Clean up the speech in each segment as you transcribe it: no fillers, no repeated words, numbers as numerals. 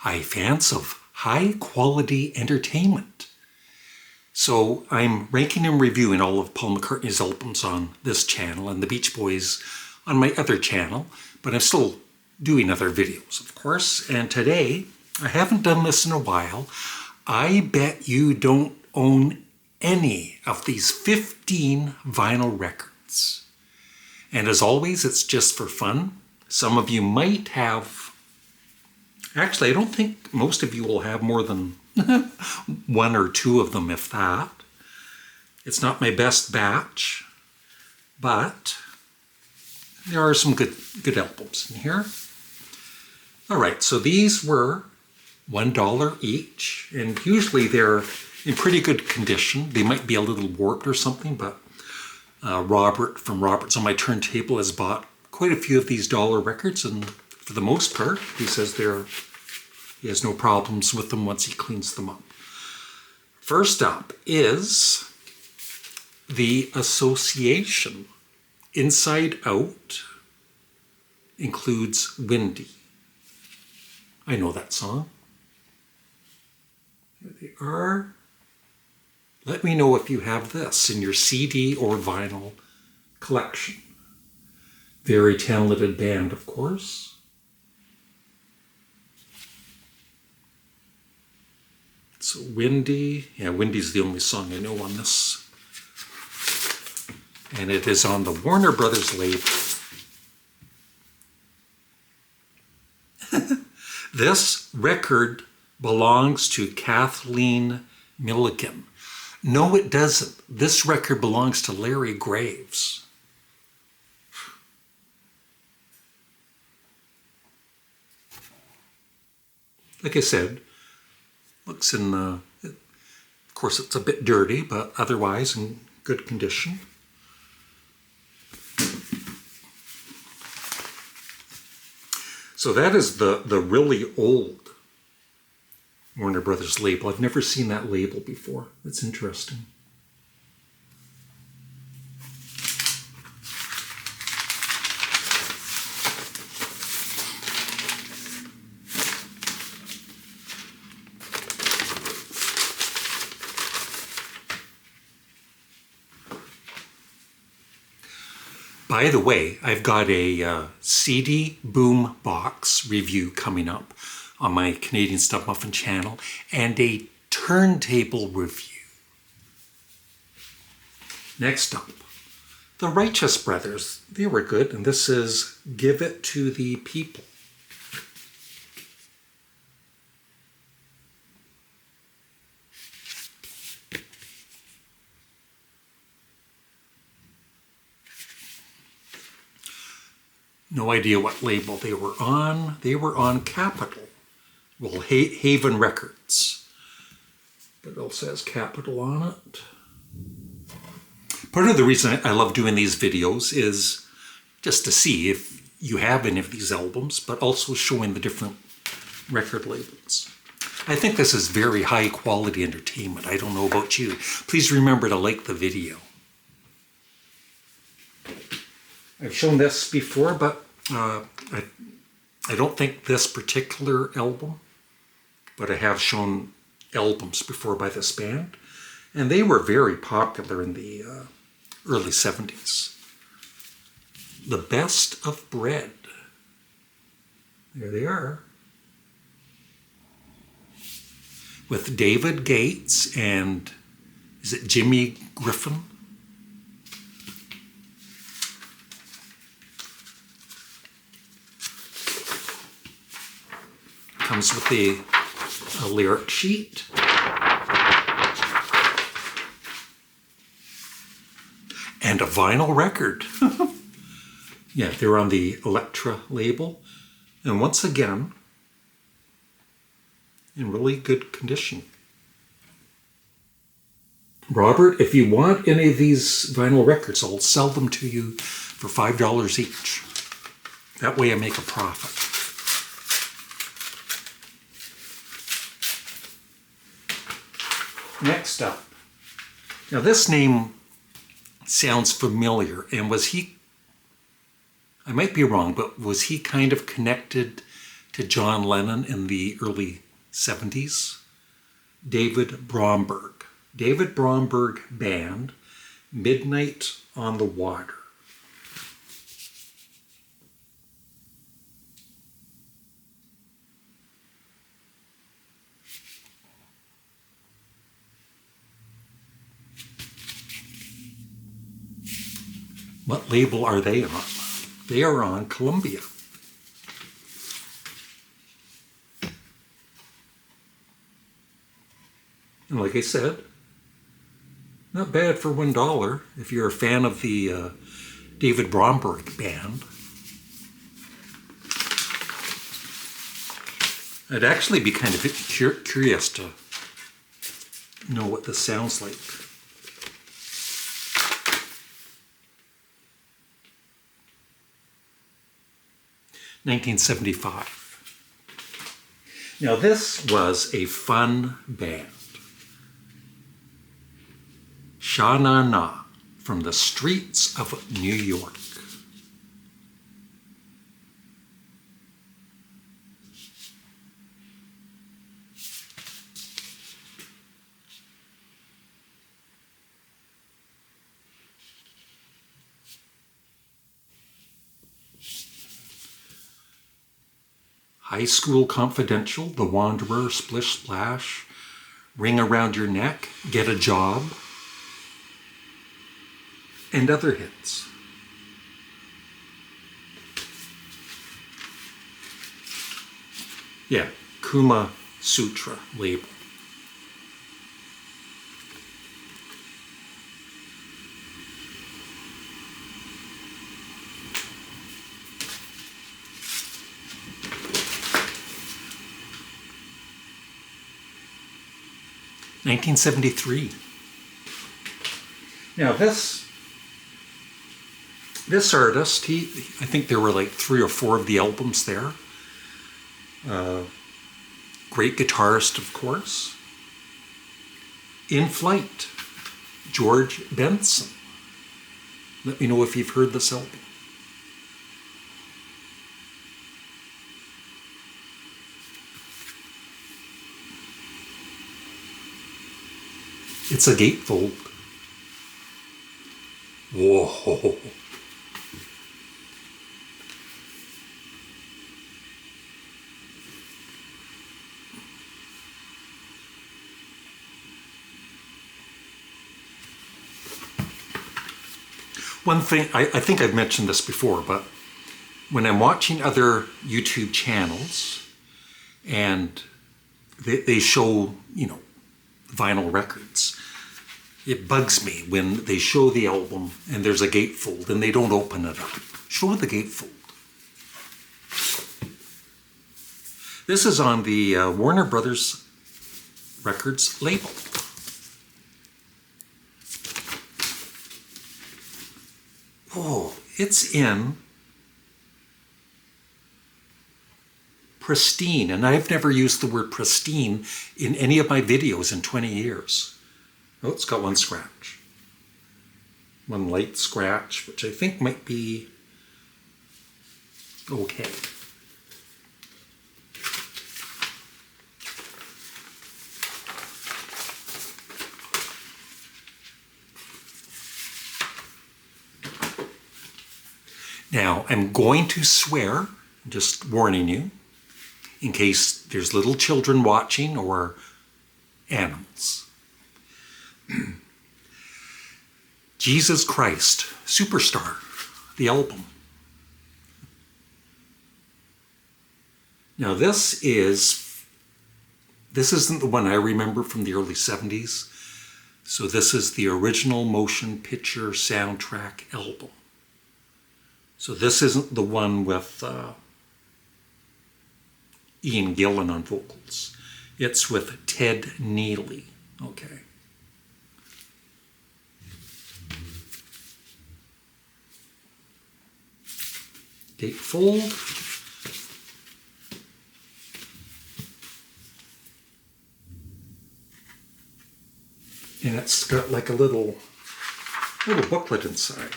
Hi, fans of high-quality entertainment. So I'm ranking and reviewing all of Paul McCartney's albums on this channel and the Beach Boys on my other channel, but I'm still doing other videos, of course. And today, I haven't done this in a while. I bet you don't own any of these 15 vinyl records. And as always, it's just for fun. Some of you might have. Actually, I don't think most of you will have more than one or two of them, if that. It's not my best batch, but there are some good albums in here. All right, so these were $1 each, and usually they're in pretty good condition. They might be a little warped or something, but Robert from Robert's on My Turntable has bought quite a few of these dollar records, and for the most part, he says he has no problems with them once he cleans them up. First up is the Association. Inside Out includes Windy. I know that song. Here they are. Let me know if you have this in your CD or vinyl collection. Very talented band, of course. So Windy, yeah, Windy's the only song I know on this. And it is on the Warner Brothers label. This record belongs to Kathleen Milligan. No, it doesn't. This record belongs to Larry Graves. Like I said, looks in, of course it's a bit dirty, but otherwise in good condition. So that is the really old Warner Brothers label. I've never seen that label before. That's interesting. By the way, I've got a CD boom box review coming up on my Canadian Studmuffin channel and a turntable review. Next up, the Righteous Brothers. They were good, and this is Give It to the People. No idea what label they were on. They were on Capitol. Well, Haven Records. But it also has Capitol on it. Part of the reason I love doing these videos is just to see if you have any of these albums, but also showing the different record labels. I think this is very high quality entertainment. I don't know about you. Please remember to like the video. I've shown this before, but I don't think this particular album, but I have shown albums before by this band, and they were very popular in the early 70s. The Best of Bread. There they are. With David Gates and, is it Jimmy Griffin? Comes with a lyric sheet. And a vinyl record. Yeah, they're on the Elektra label. And once again, in really good condition. Robert, if you want any of these vinyl records, I'll sell them to you for $5 each. That way I make a profit. Next up. Now this name sounds familiar, and was he, I might be wrong, but was he kind of connected to John Lennon in the early 70s. David Bromberg. David Bromberg Band, Midnight on the Water. What label are they on? They are on Columbia. And like I said, not bad for $1 if you're a fan of the David Bromberg Band. I'd actually be kind of curious to know what this sounds like. (1975). Now this was a fun band. Sha Na Na from the streets of New York. High School Confidential, The Wanderer, Splish Splash, Ring Around Your Neck, Get a Job, and other hits. Yeah, Kuma Sutra label. (1973). Now this artist, I think there were like 3 or 4 of the albums there. Great guitarist, of course. In Flight, George Benson. Let me know if you've heard this album. It's a gatefold. Whoa. One thing, I think I've mentioned this before, but when I'm watching other YouTube channels and they show, vinyl records, it bugs me when they show the album and there's a gatefold and they don't open it up. Show the gatefold. This is on the Warner Brothers Records label. Oh, it's in pristine, and I've never used the word pristine in any of my videos in 20 years. Oh, it's got one scratch. One light scratch, which I think might be okay. Now, I'm going to swear, just warning you, in case there's little children watching or animals. Jesus Christ, Superstar, the album. Now this isn't the one I remember from the early 70s. So this is the original motion picture soundtrack album. So this isn't the one with Ian Gillan on vocals. It's with Ted Neely. Okay. Gatefold. And it's got like a little booklet inside.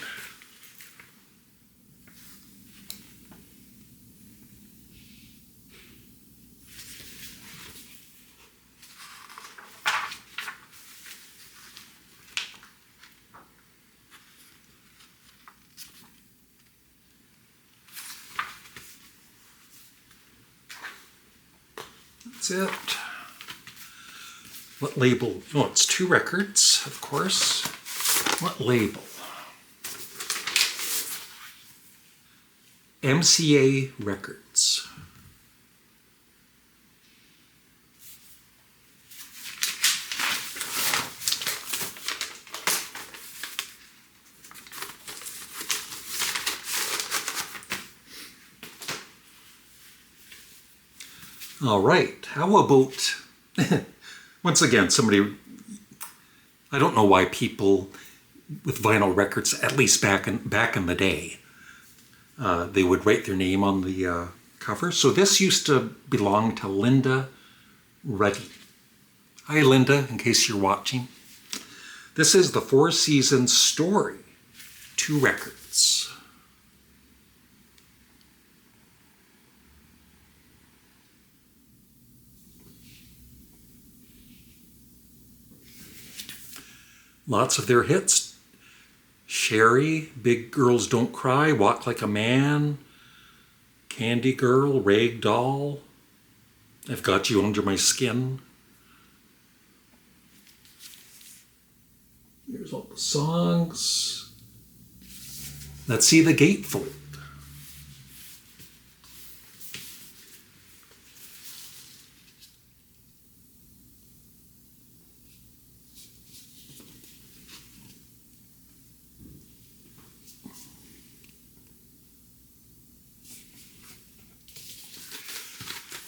That's it. What label? Oh, it's 2 records, of course. What label? MCA Records. All right, how about, once again, somebody, I don't know why people with vinyl records, at least back in the day, they would write their name on the cover. So this used to belong to Linda Ruddy. Hi Linda, in case you're watching. This is the Four Seasons Story, 2 records. Lots of their hits. Sherry, Big Girls Don't Cry, Walk Like a Man, Candy Girl, Rag Doll, I've Got You Under My Skin. Here's all the songs. Let's see the gatefold.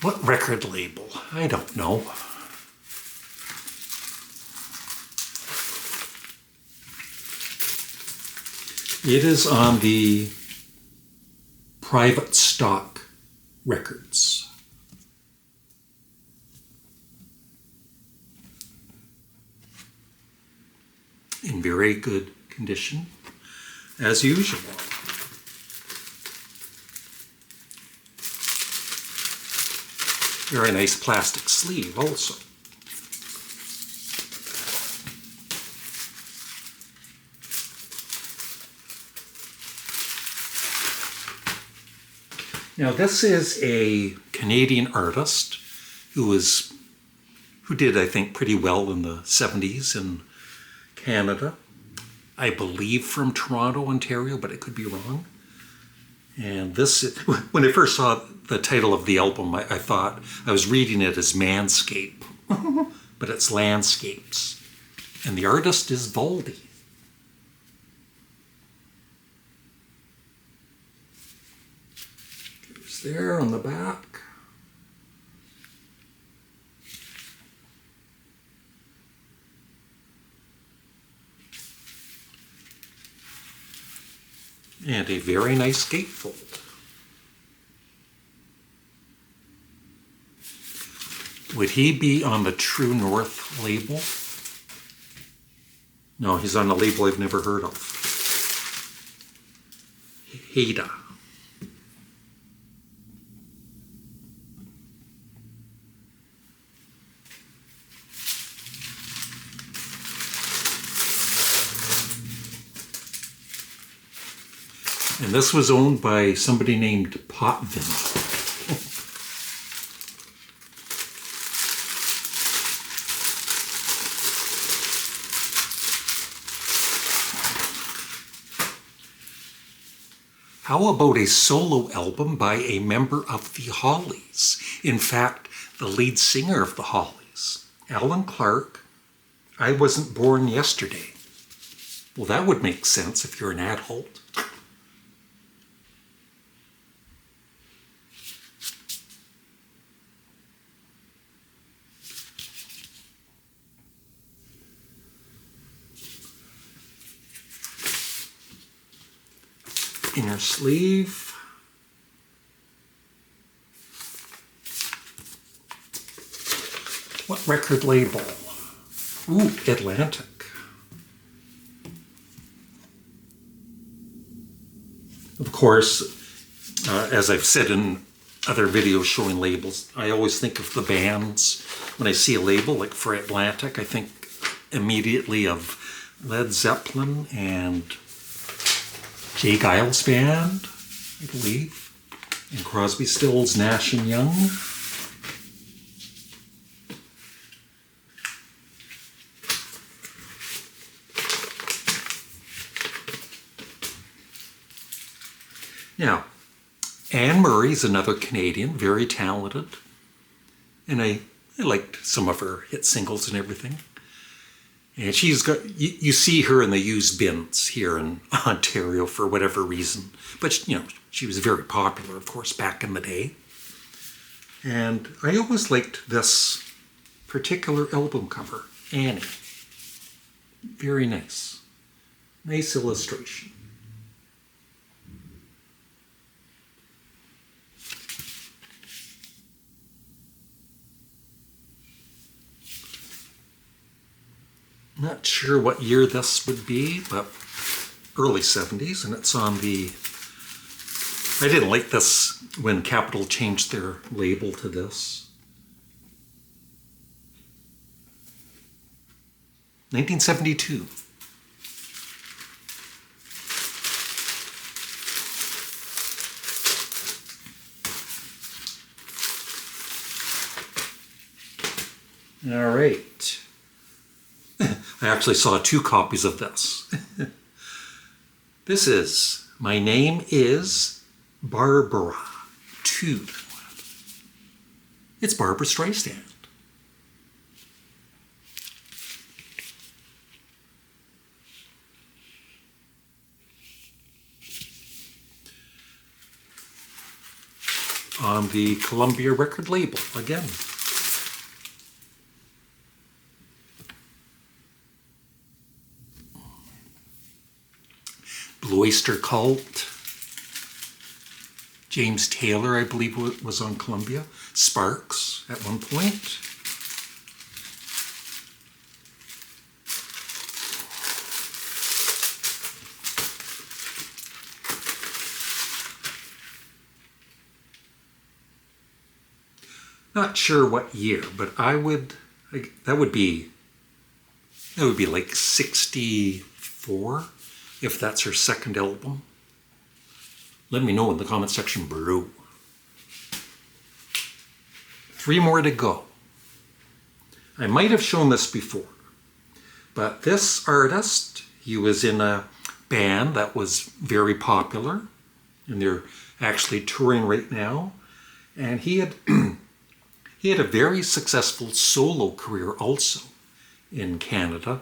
What record label? I don't know. It is on the Private Stock Records. In very good condition, as usual. Very nice plastic sleeve also. Now this is a Canadian artist who did, I think, pretty well in the 70s in Canada. I believe from Toronto, Ontario, but I could be wrong. And this, when I first saw the title of the album, I thought I was reading it as Manscape, but it's Landscapes. And the artist is Valdi. There's there on the back. And a very nice gatefold. Would he be on the True North label? No, he's on a label I've never heard of. Haida. And this was owned by somebody named Potvin. How about a solo album by a member of the Hollies? In fact, the lead singer of the Hollies, Alan Clark, I Wasn't Born Yesterday. Well, that would make sense if you're an adult. Inner sleeve. What record label? Ooh, Atlantic. Of course, as I've said in other videos showing labels, I always think of the bands. When I see a label, like for Atlantic, I think immediately of Led Zeppelin and Jay Giles Band, I believe, and Crosby, Stills, Nash and Young. Now, Anne Murray's another Canadian, very talented. And I liked some of her hit singles and everything. And she's got, you see her in the used bins here in Ontario for whatever reason. But, you know, she was very popular, of course, back in the day. And I always liked this particular album cover, Annie. Very nice. Nice illustration. Not sure what year this would be, but early 70s, and it's on the... I didn't like this when Capitol changed their label to this. 1972. All right. I actually saw 2 copies of this. This is My Name is Barbara 2. It's Barbra Streisand. On the Columbia record label again. Blue Oyster Cult. James Taylor, I believe, was on Columbia. Sparks at one point. Not sure what year, but that would be like 64, if that's her second album. Let me know in the comment section below. 3 more to go. I might have shown this before, but this artist, he was in a band that was very popular, and they're actually touring right now, and he had he had a very successful solo career also in Canada,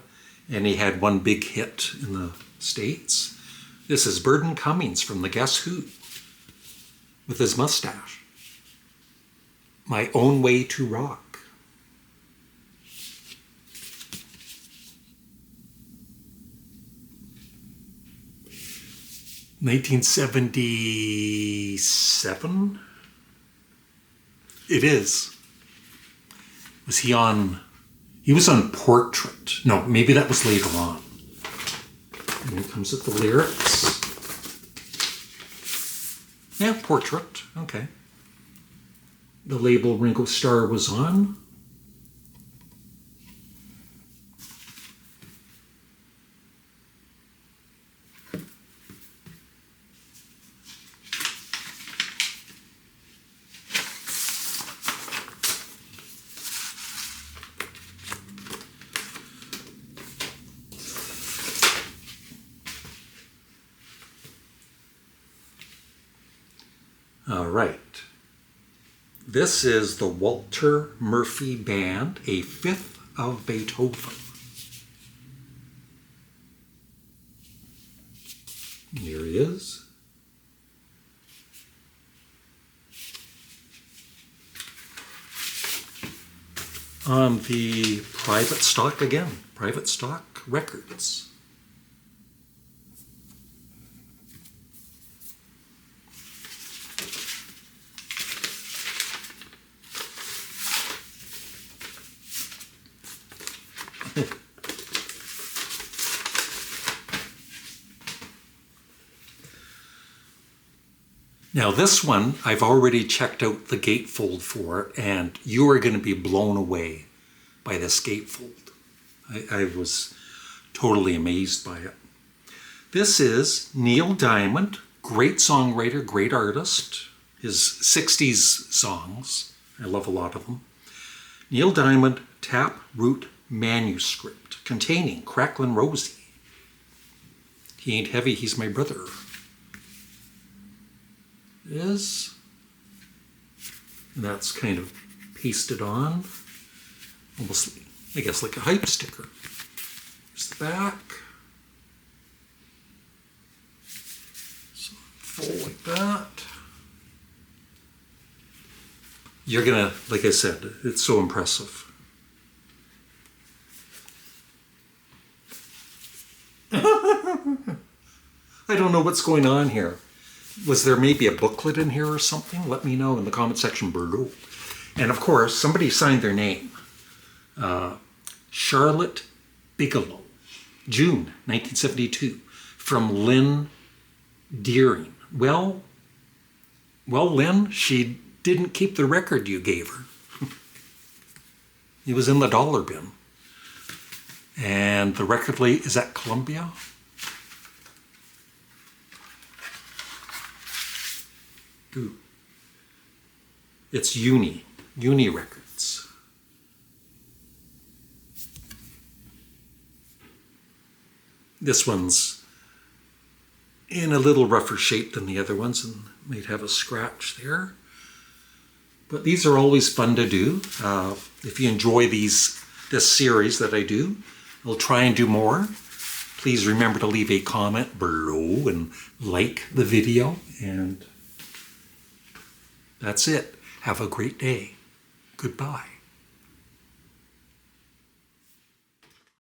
and he had one big hit in the States. This is Burton Cummings from the Guess Who with his mustache. My Own Way to Rock. $1977? It is. Was he on... He was on Portrait. No, maybe that was later on. And here comes with the lyrics. Yeah, Portrait. Okay. The label Ringo Starr was on. All right. This is the Walter Murphy Band, a fifth of Beethoven. Here he is. On the Private Stock again, Private Stock Records. Now this one, I've already checked out the gatefold for, and you are going to be blown away by this gatefold. I was totally amazed by it. This is Neil Diamond, great songwriter, great artist. His 60s songs, I love a lot of them. Neil Diamond Taproot Manuscript containing Cracklin' Rosie. He ain't heavy, he's my brother. it is. And that's kind of pasted on. Almost, I guess, like a hype sticker. There's the back. So fold like that. You're gonna, like I said, it's so impressive. I don't know what's going on here. Was there maybe a booklet in here or something? Let me know in the comment section below. And of course, somebody signed their name. Charlotte Bigelow, June 1972, from Lynn Deering. Well, Lynn, she didn't keep the record you gave her. It was in the dollar bin. And the record label, is that Columbia? Ooh. It's Uni Records. This one's in a little rougher shape than the other ones and might have a scratch there. But these are always fun to do. If you enjoy this series that I do, I'll try and do more. Please remember to leave a comment below and like the video. And that's it. Have a great day. Goodbye.